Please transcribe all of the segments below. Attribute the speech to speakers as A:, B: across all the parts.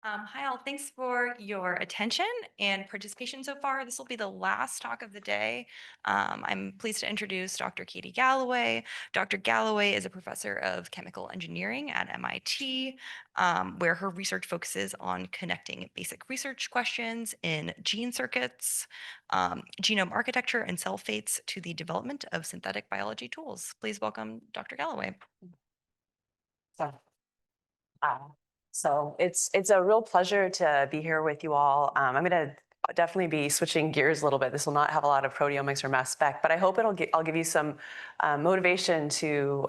A: Hi all, thanks for your attention and participation so far. This will be the last talk of the day. I'm pleased to introduce Dr. Katie Galloway. Dr. Galloway is a professor of chemical engineering at MIT, where her research focuses on connecting basic research questions in gene circuits, genome architecture, and cell fates to the development of synthetic biology tools. Please welcome Dr. Galloway.
B: So, uh, so it's a real pleasure to be here with you all. I'm going to definitely be switching gears a little bit. This will not have a lot of proteomics or mass spec, but I hope I'll give you some motivation to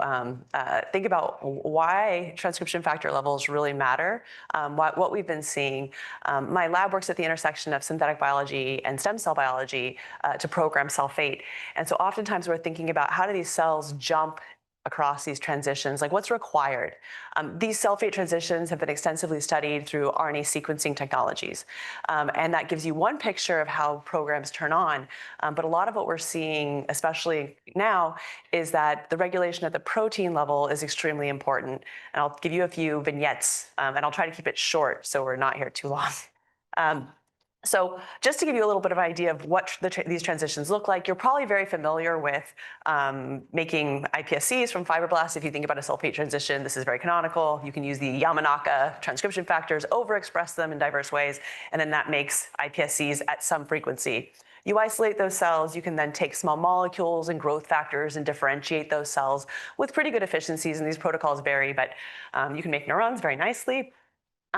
B: think about why transcription factor levels really matter, what we've been seeing. My lab works at the intersection of synthetic biology and stem cell biology to program cell fate. And so oftentimes we're thinking about how do these cells jump across these transitions, like what's required. These cell fate transitions have been extensively studied through RNA sequencing technologies. And that gives you one picture of how programs turn on. But a lot of what we're seeing, especially now, is that the regulation at the protein level is extremely important. And I'll give you a few vignettes, and I'll try to keep it short so we're not here too long. So just to give you a little bit of idea of what these transitions look like, you're probably very familiar with making iPSCs from fibroblasts. If you think about a sulfate transition, this is very canonical. You can use the Yamanaka transcription factors, overexpress them in diverse ways, and then that makes iPSCs at some frequency. You isolate those cells, you can then take small molecules and growth factors and differentiate those cells with pretty good efficiencies, and these protocols vary, but you can make neurons very nicely.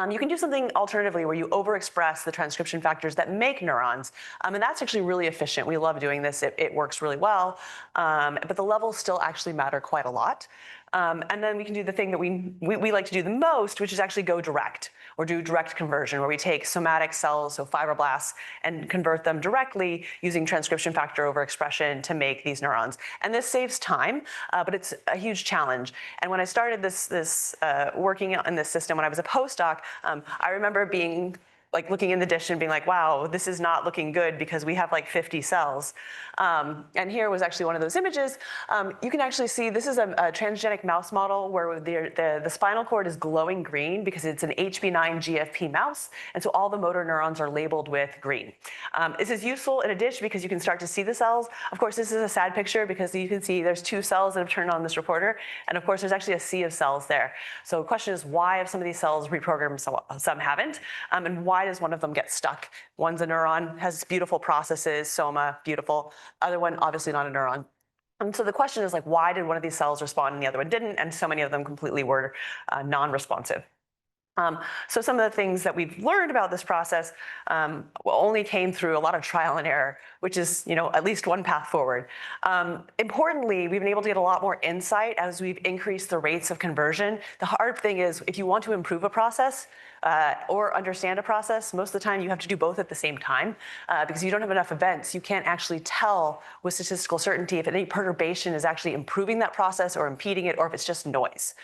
B: You can do something alternatively where you overexpress the transcription factors that make neurons, and that's actually really efficient. We love doing this. It works really well, but the levels still actually matter quite a lot. And then we can do the thing that we like to do the most, which is actually go direct or do direct conversion, where we take somatic cells, so fibroblasts, and convert them directly using transcription factor overexpression to make these neurons. And this saves time, but it's a huge challenge. And when I started this working in this system when I was a postdoc, I remember being like looking in the dish and being like, wow, this is not looking good because we have like 50 cells. And here was actually one of those images. You can actually see this is a transgenic mouse model where the spinal cord is glowing green because it's an HB9 GFP mouse. And so all the motor neurons are labeled with green. This is useful in a dish because you can start to see the cells. Of course, this is a sad picture because you can see there's 2 cells that have turned on this reporter. And of course, there's actually a sea of cells there. So the question is, why have some of these cells reprogrammed, some haven't? And why does one of them get stuck? One's a neuron, has beautiful processes, soma, beautiful. Other one, obviously not a neuron. And so the question is like, why did one of these cells respond and the other one didn't? And so many of them completely were non-responsive. So some of the things that we've learned about this process only came through a lot of trial and error, which is, at least one path forward. Importantly, we've been able to get a lot more insight as we've increased the rates of conversion. The hard thing is if you want to improve a process, or understand a process, most of the time you have to do both at the same time because you don't have enough events. You can't actually tell with statistical certainty if any perturbation is actually improving that process or impeding it, or if it's just noise.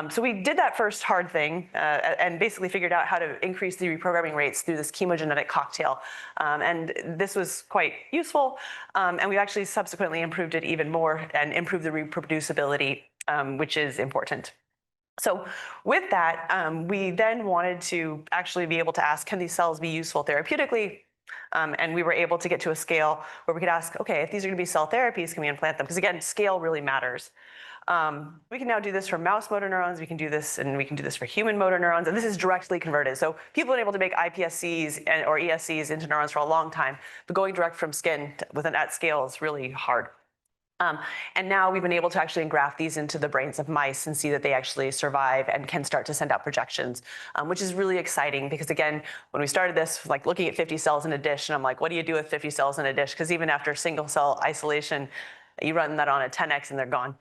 B: So we did that first hard thing and basically figured out how to increase the reprogramming rates through this chemogenetic cocktail. And this was quite useful. And we actually subsequently improved it even more and improved the reproducibility, which is important. So with that, we then wanted to actually be able to ask, can these cells be useful therapeutically? And we were able to get to a scale where we could ask, okay, if these are going to be cell therapies, can we implant them? Because again, scale really matters. We can now do this for mouse motor neurons. We can do this, and we can do this for human motor neurons. And this is directly converted. So people have been able to make iPSCs or ESCs into neurons for a long time, but going direct from skin at scale is really hard. And now we've been able to actually engraft these into the brains of mice and see that they actually survive and can start to send out projections, which is really exciting because, again, when we started this, like looking at 50 cells in a dish, and I'm like, what do you do with 50 cells in a dish? Because even after single cell isolation, you run that on a 10x and they're gone.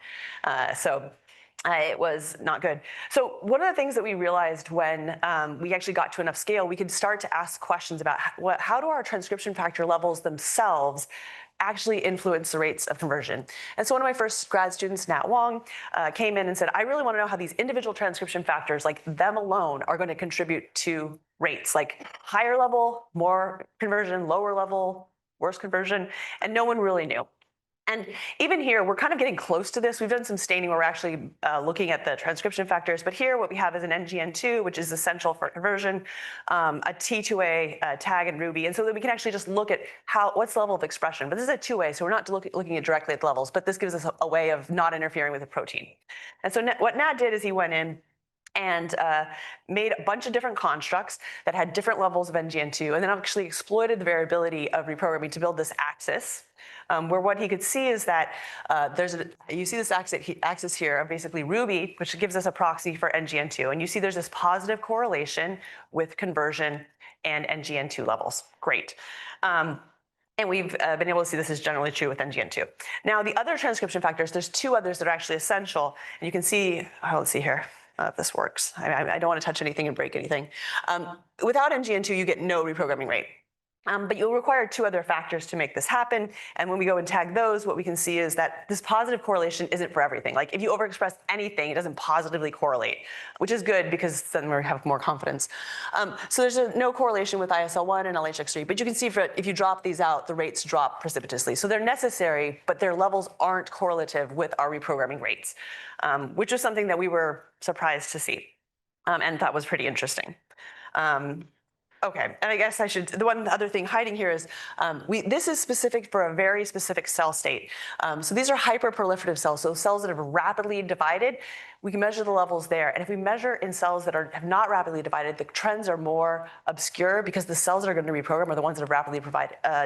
B: It was not good. So one of the things that we realized when we actually got to enough scale, we could start to ask questions about how do our transcription factor levels themselves actually influence the rates of conversion. And so one of my first grad students, Nat Wong, came in and said, I really want to know how these individual transcription factors, like them alone, are going to contribute to rates, like higher level, more conversion, lower level, worse conversion, and no one really knew. And even here, we're kind of getting close to this. We've done some staining where we're actually looking at the transcription factors, but here what we have is an NGN2, which is essential for conversion, a T2A tag in Ruby, and so that we can actually just look at what's the level of expression. But this is a 2A, so we're not looking at directly at the levels, but this gives us a way of not interfering with the protein. And so what Nat did is he went in and made a bunch of different constructs that had different levels of NGN2, and then actually exploited the variability of reprogramming to build this axis, where what he could see is that you see this axis here of basically Ruby, which gives us a proxy for NGN2, and you see there's this positive correlation with conversion and NGN2 levels. Great. And we've been able to see this is generally true with NGN2. Now, the other transcription factors, there's two others that are actually essential, and you can see, let's see here. If this works. I don't want to touch anything and break anything. Without NGN2, you get no reprogramming rate. But you'll require two other factors to make this happen. And when we go and tag those, what we can see is that this positive correlation isn't for everything. Like if you overexpress anything, it doesn't positively correlate, which is good because then we have more confidence. So there's no correlation with ISL1 and LHX3, but you can see if you drop these out, the rates drop precipitously. So they're necessary, but their levels aren't correlative with our reprogramming rates, which was something that we were surprised to see and thought was pretty interesting. Okay, and I guess the one other thing hiding here is, this is specific for a very specific cell state. So these are hyperproliferative cells, so cells that have rapidly divided. We can measure the levels there, and if we measure in cells that have not rapidly divided, the trends are more obscure because the cells that are going to reprogram are the ones that have rapidly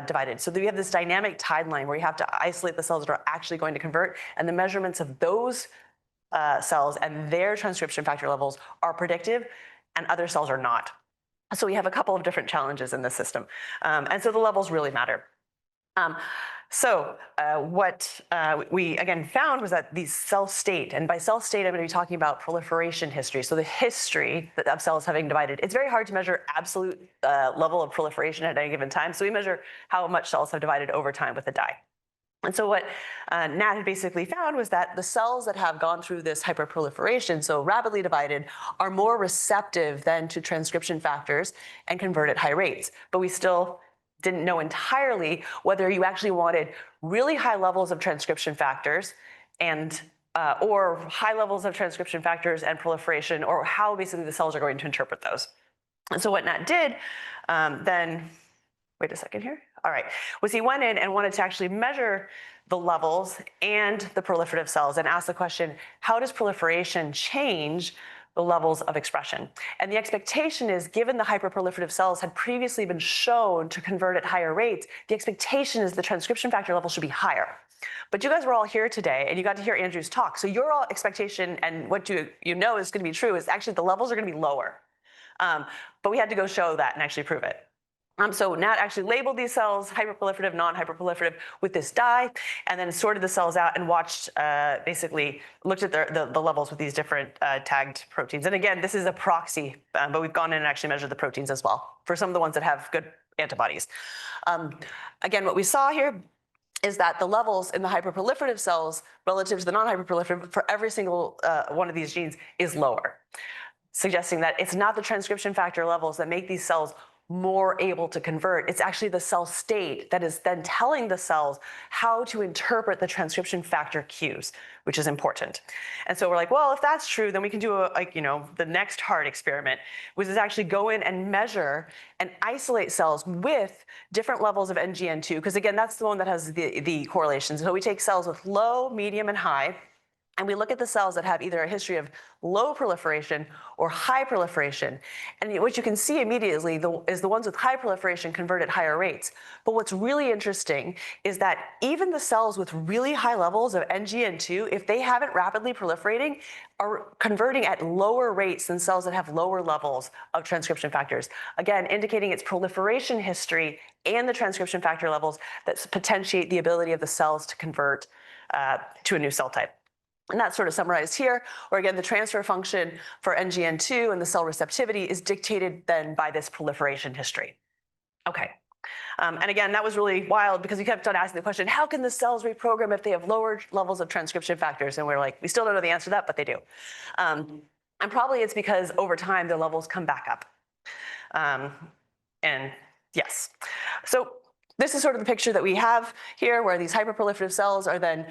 B: divided. So we have this dynamic timeline where you have to isolate the cells that are actually going to convert, and the measurements of those cells and their transcription factor levels are predictive, and other cells are not. So we have a couple of different challenges in this system. And so the levels really matter. What we again found was that these cell state, and by cell state, I'm going to be talking about proliferation history. So the history of cells having divided. It's very hard to measure absolute level of proliferation at any given time. So we measure how much cells have divided over time with a dye. And so what Nat had basically found was that the cells that have gone through this hyperproliferation, so rapidly divided, are more receptive than to transcription factors and convert at high rates. But we still didn't know entirely whether you actually wanted really high levels of transcription factors and or high levels of transcription factors and proliferation, or how basically the cells are going to interpret those. And so what Nat did then, wait a second here. All right, was he went in and wanted to actually measure the levels and the proliferative cells and ask the question, how does proliferation change the levels of expression? And the expectation is, given the hyperproliferative cells had previously been shown to convert at higher rates, the expectation is the transcription factor level should be higher. But you guys were all here today and you got to hear Andrew's talk. So your all expectation and what you know is going to be true is actually the levels are going to be lower. But we had to go show that and actually prove it. So Nat actually labeled these cells hyperproliferative, non-hyperproliferative with this dye, and then sorted the cells out and watched, basically looked at the levels with these different tagged proteins. And again, this is a proxy, but we've gone in and actually measured the proteins as well for some of the ones that have good antibodies. Again, what we saw here is that the levels in the hyperproliferative cells relative to the non-hyperproliferative for every single one of these genes is lower, suggesting that it's not the transcription factor levels that make these cells more able to convert. It's actually the cell state that is then telling the cells how to interpret the transcription factor cues, which is important. And so we're like, well, if that's true, then we can do the next hard experiment, which is actually go in and measure and isolate cells with different levels of NGN2, because again, that's the one that has the correlations. So we take cells with low, medium, and high, and we look at the cells that have either a history of low proliferation or high proliferation. And what you can see immediately is the ones with high proliferation convert at higher rates. But what's really interesting is that even the cells with really high levels of NGN2, if they haven't rapidly proliferating, are converting at lower rates than cells that have lower levels of transcription factors. Again, indicating its proliferation history and the transcription factor levels that potentiate the ability of the cells to convert to a new cell type. And that's sort of summarized here, where again, the transfer function for NGN2 and the cell receptivity is dictated then by this proliferation history. Okay. And again, that was really wild because we kept on asking the question, how can the cells reprogram if they have lower levels of transcription factors? And we're like, we still don't know the answer to that, but they do. And probably it's because over time, their levels come back up. And yes. So this is sort of the picture that we have here, where these hyperproliferative cells are then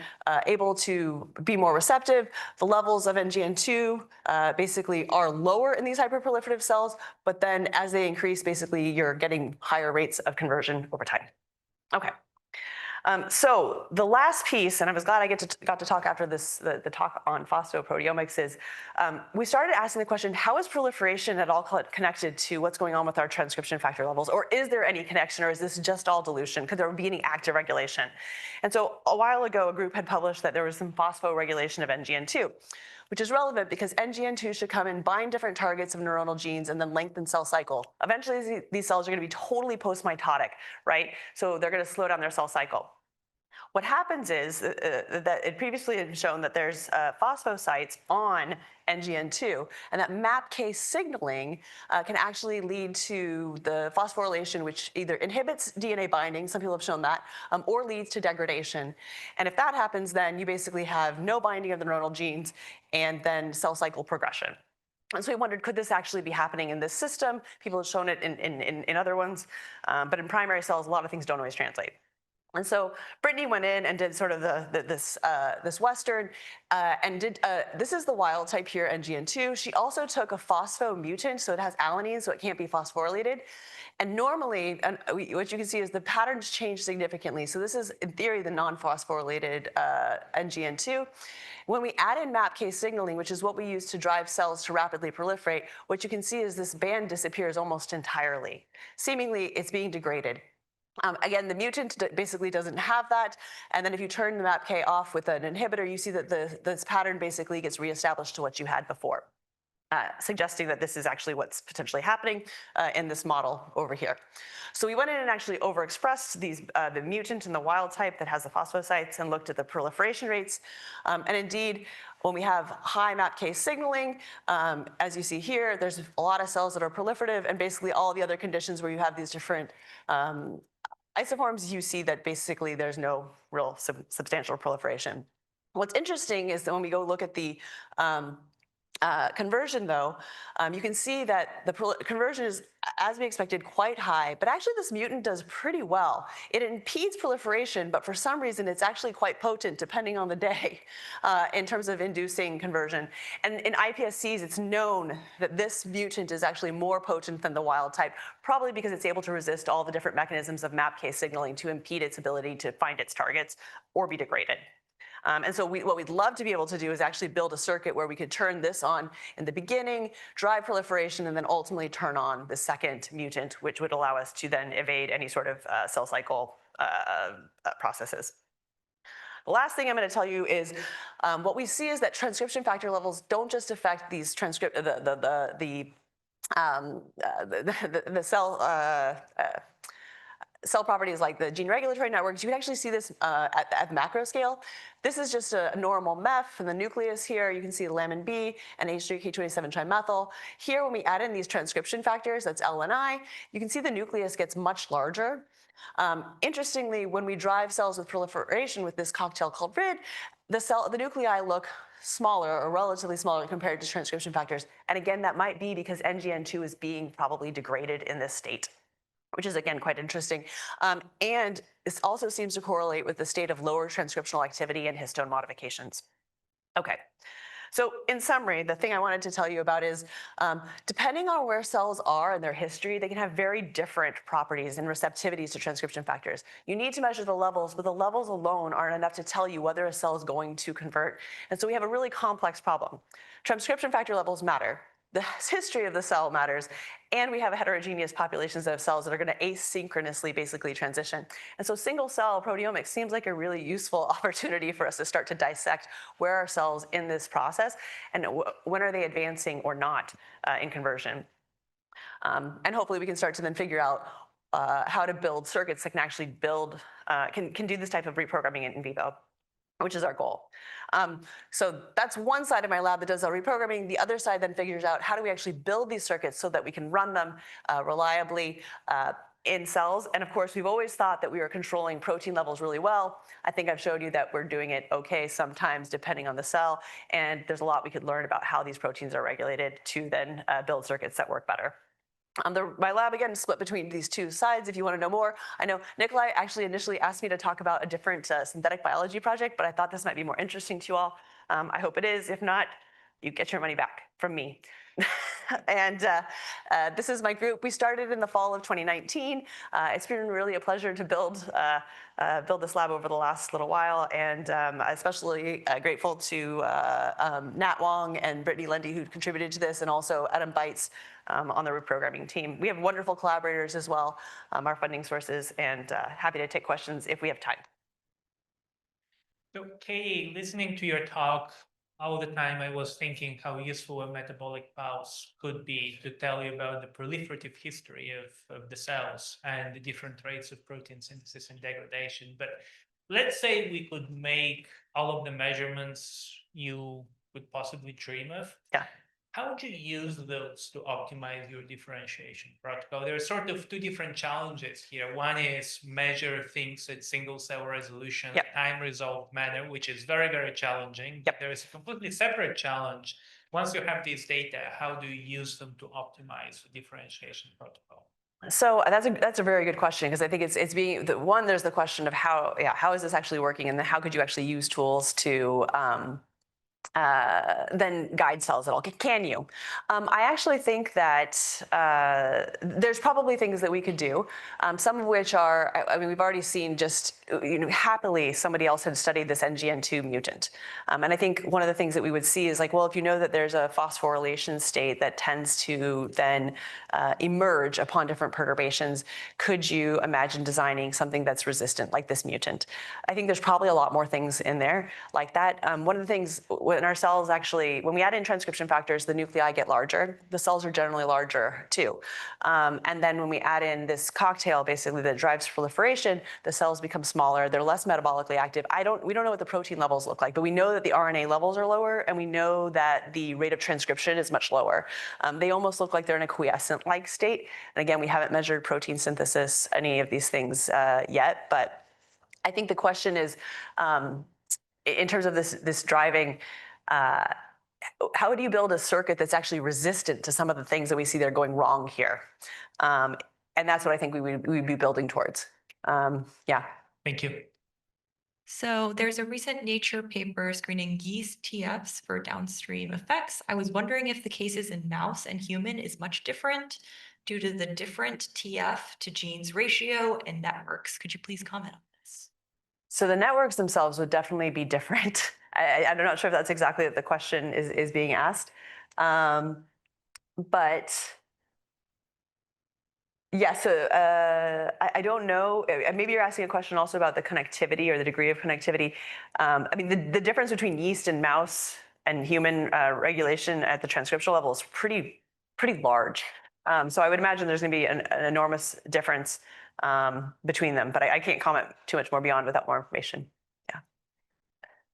B: able to be more receptive. The levels of NGN2 basically are lower in these hyperproliferative cells, but then as they increase, basically you're getting higher rates of conversion over time. Okay. So the last piece, and I was glad I got to talk after this, the talk on phosphoproteomics, is we started asking the question, how is proliferation at all connected to what's going on with our transcription factor levels? Or is there any connection, or is this just all dilution? Could there be any active regulation? And so a while ago, a group had published that there was some phosphoregulation of NGN2, which is relevant because NGN2 should come and bind different targets of neuronal genes and then lengthen cell cycle. Eventually, these cells are going to be totally post-mitotic, right? So they're going to slow down their cell cycle. What happens is that it previously had shown that there's phosphosites on NGN2, and that MAPK signaling can actually lead to the phosphorylation, which either inhibits DNA binding, some people have shown that, or leads to degradation. And if that happens, then you basically have no binding of the neuronal genes and then cell cycle progression. And so we wondered, could this actually be happening in this system? People have shown it in other ones, but in primary cells, a lot of things don't always translate. And so Brittany went in and did sort of this Western and did, this is the wild type here, NGN2. She also took a phospho mutant, so it has alanine, so it can't be phosphorylated. And normally, what you can see is the patterns change significantly. So this is, in theory, the non-phosphorylated NGN2. When we add in MAPK signaling, which is what we use to drive cells to rapidly proliferate, what you can see is this band disappears almost entirely. Seemingly, it's being degraded. Again, the mutant basically doesn't have that. And then if you turn the MAPK off with an inhibitor, you see that this pattern basically gets reestablished to what you had before, suggesting that this is actually what's potentially happening in this model over here. So we went in and actually overexpressed the mutant and the wild type that has the phosphosites and looked at the proliferation rates. And indeed, when we have high MAPK signaling, as you see here, there's a lot of cells that are proliferative, and basically all the other conditions where you have these different isoforms, you see that basically there's no real substantial proliferation. What's interesting is that when we go look at the conversion, though, you can see that the conversion is, as we expected, quite high, but actually this mutant does pretty well. It impedes proliferation, but for some reason it's actually quite potent, depending on the day, in terms of inducing conversion. And in iPSCs, it's known that this mutant is actually more potent than the wild type, probably because it's able to resist all the different mechanisms of MAPK signaling to impede its ability to find its targets or be degraded. And so what we'd love to be able to do is actually build a circuit where we could turn this on in the beginning, drive proliferation, and then ultimately turn on the second mutant, which would allow us to then evade any sort of cell cycle processes. The last thing I'm going to tell you is what we see is that transcription factor levels don't just affect these cell properties like the gene regulatory networks. You can actually see this at macro scale. This is just a normal MEF in the nucleus here. You can see lamin B and H3K27 trimethyl. Here, when we add in these transcription factors, that's L and I, you can see the nucleus gets much larger. Interestingly, when we drive cells with proliferation with this cocktail called RID, the nuclei look smaller or relatively smaller compared to transcription factors. And again, that might be because NGN2 is being probably degraded in this state, which is, again, quite interesting. And this also seems to correlate with the state of lower transcriptional activity and histone modifications. Okay, so in summary, the thing I wanted to tell you about is, depending on where cells are in their history, they can have very different properties and receptivities to transcription factors. You need to measure the levels, but the levels alone aren't enough to tell you whether a cell is going to convert. And so we have a really complex problem. Transcription factor levels matter. The history of the cell matters, and we have heterogeneous populations of cells that are going to asynchronously basically transition. And so single cell proteomics seems like a really useful opportunity for us to start to dissect where are cells in this process and when are they advancing or not in conversion. And hopefully we can start to then figure out how to build circuits that can actually can do this type of reprogramming in vivo, which is our goal. So that's one side of my lab that does our reprogramming. The other side then figures out how do we actually build these circuits so that we can run them reliably in cells. And of course, we've always thought that we were controlling protein levels really well. I think I've showed you that we're doing it okay sometimes depending on the cell. And there's a lot we could learn about how these proteins are regulated to then build circuits that work better. My lab, again, is split between these two sides if you want to know more. I know Nikolai actually initially asked me to talk about a different synthetic biology project, but I thought this might be more interesting to you all. I hope it is. If not, you get your money back from me. And this is my group. We started in the fall of 2019. It's been really a pleasure to build this lab over the last little while, and especially grateful to Nat Wong and Brittany Lundy, who contributed to this, and also Adam Bites on the reprogramming team. We have wonderful collaborators as well, our funding sources, and happy to take questions if we have time.
C: So, Katie, listening to your talk all the time, I was thinking how useful a metabolic pulse could be to tell you about the proliferative history of the cells and the different rates of protein synthesis and degradation. But let's say we could make all of the measurements you could possibly dream of.
B: Yeah.
C: How would you use those to optimize your differentiation protocol? There are sort of two different challenges here. One is measure things at single cell resolution,
B: Yep.
C: time resolved manner, which is very, very challenging.
B: Yep.
C: There is a completely separate challenge. Once you have these data, how do you use them to optimize the differentiation protocol?
B: So that's a very good question, because I think it's being one. There's the question of how is this actually working, and then how could you actually use tools to then guide cells at all? Can you? I actually think that there's probably things that we could do, some of which are, I mean, we've already seen just, happily somebody else had studied this NGN2 mutant. And I think one of the things that we would see is like, well, if you know that there's a phosphorylation state that tends to then emerge upon different perturbations, could you imagine designing something that's resistant like this mutant? I think there's probably a lot more things in there like that. One of the things when our cells actually, when we add in transcription factors, the nuclei get larger. The cells are generally larger too. And then when we add in this cocktail, basically that drives proliferation, the cells become smaller. They're less metabolically active. We don't know what the protein levels look like, but we know that the RNA levels are lower, and we know that the rate of transcription is much lower. They almost look like they're in a quiescent-like state. And again, we haven't measured protein synthesis, any of these things yet, but I think the question is, in terms of this driving, how do you build a circuit that's actually resistant to some of the things that we see that are going wrong here? And that's what I think we'd be building towards. Yeah.
C: Thank you.
A: So there's a recent Nature paper screening yeast TFs for downstream effects. I was wondering if the cases in mouse and human is much different due to the different TF to genes ratio and networks. Could you please comment on this?
B: So the networks themselves would definitely be different. I'm not sure if that's exactly what the question is being asked. But yeah, so I don't know. Maybe you're asking a question also about the connectivity or the degree of connectivity. I mean, the difference between yeast and mouse and human regulation at the transcriptional level is pretty large. So I would imagine there's going to be an enormous difference between them, but I can't comment too much more beyond without more information. Yeah.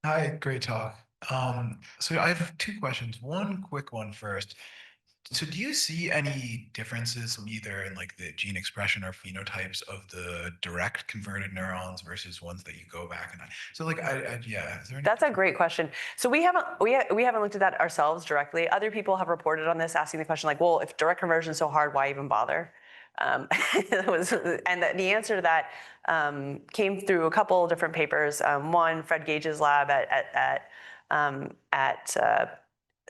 D: Hi, great talk. So I have two questions. One quick one first. So do you see any differences either in like the gene expression or phenotypes of the direct converted neurons versus ones that you go back and so like yeah, is there any
B: That's a great question. So we haven't looked at that ourselves directly. Other people have reported on this, asking the question like, well, if direct conversion is so hard, why even bother? And the answer to that came through a couple of different papers. One, Fred Gage's lab at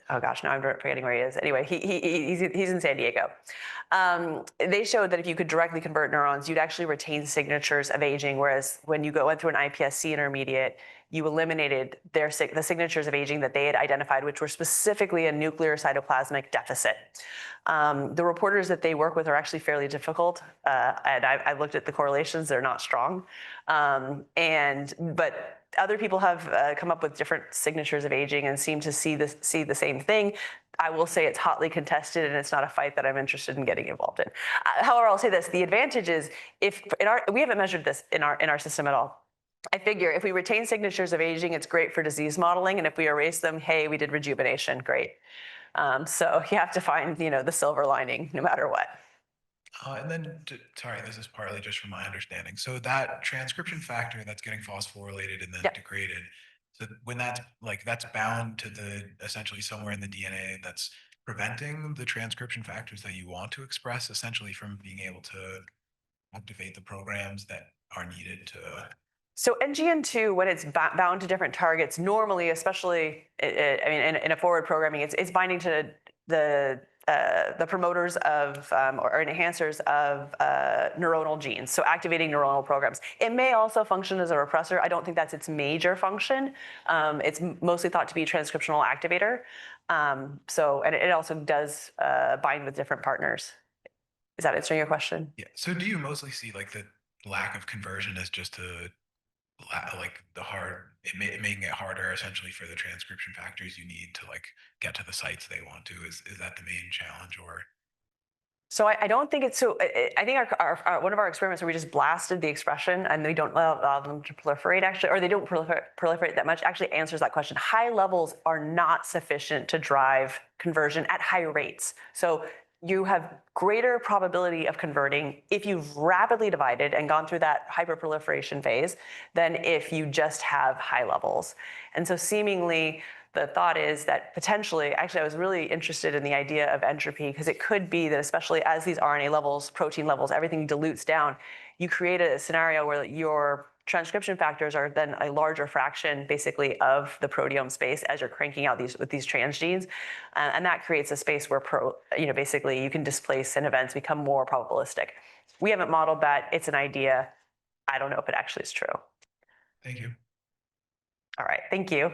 B: oh gosh, now I'm forgetting where he is. Anyway, he's in San Diego. They showed that if you could directly convert neurons, you'd actually retain signatures of aging, whereas when you went through an iPSC intermediate, you eliminated the signatures of aging that they had identified, which were specifically a nuclear cytoplasmic deficit. The reporters that they work with are actually fairly difficult, and I looked at the correlations; they're not strong. But other people have come up with different signatures of aging and seem to see the same thing. I will say it's hotly contested, and it's not a fight that I'm interested in getting involved in. However, I'll say this: the advantage is we haven't measured this in our system at all. I figure if we retain signatures of aging, it's great for disease modeling, and if we erase them, hey, we did rejuvenation, great. So you have to find the silver lining no matter what.
D: And then, sorry, this is partly just from my understanding. So that transcription factor that's getting phosphorylated and then degraded. So when that's bound to essentially somewhere in the DNA that's preventing the transcription factors that you want to express essentially from being able to activate the programs that are needed to.
B: So NGN2, when it's bound to different targets, normally, especially, I mean, in a forward programming, it's binding to the promoters of or enhancers of neuronal genes, so activating neuronal programs. It may also function as a repressor. I don't think that's its major function. It's mostly thought to be a transcriptional activator. And it also does bind with different partners. Is that answering your question?
D: Yeah. So do you mostly see like the lack of conversion as just like the making it harder essentially for the transcription factors you need to like get to the sites they want to? Is that the main challenge or?
B: So I don't think it's so. I think one of our experiments where we just blasted the expression and we don't allow them to proliferate actually, or they don't proliferate that much, actually answers that question. High levels are not sufficient to drive conversion at high rates. So you have greater probability of converting if you've rapidly divided and gone through that hyperproliferation phase than if you just have high levels. And so seemingly, the thought is that potentially, actually, I was really interested in the idea of entropy because it could be that especially as these RNA levels, protein levels, everything dilutes down, you create a scenario where your transcription factors are then a larger fraction basically of the proteome space as you're cranking out these transgenes. And that creates a space where basically you can displace and events become more probabilistic. We haven't modeled that. It's an idea. I don't know if it actually is true.
D: Thank you.
B: All right. Thank you.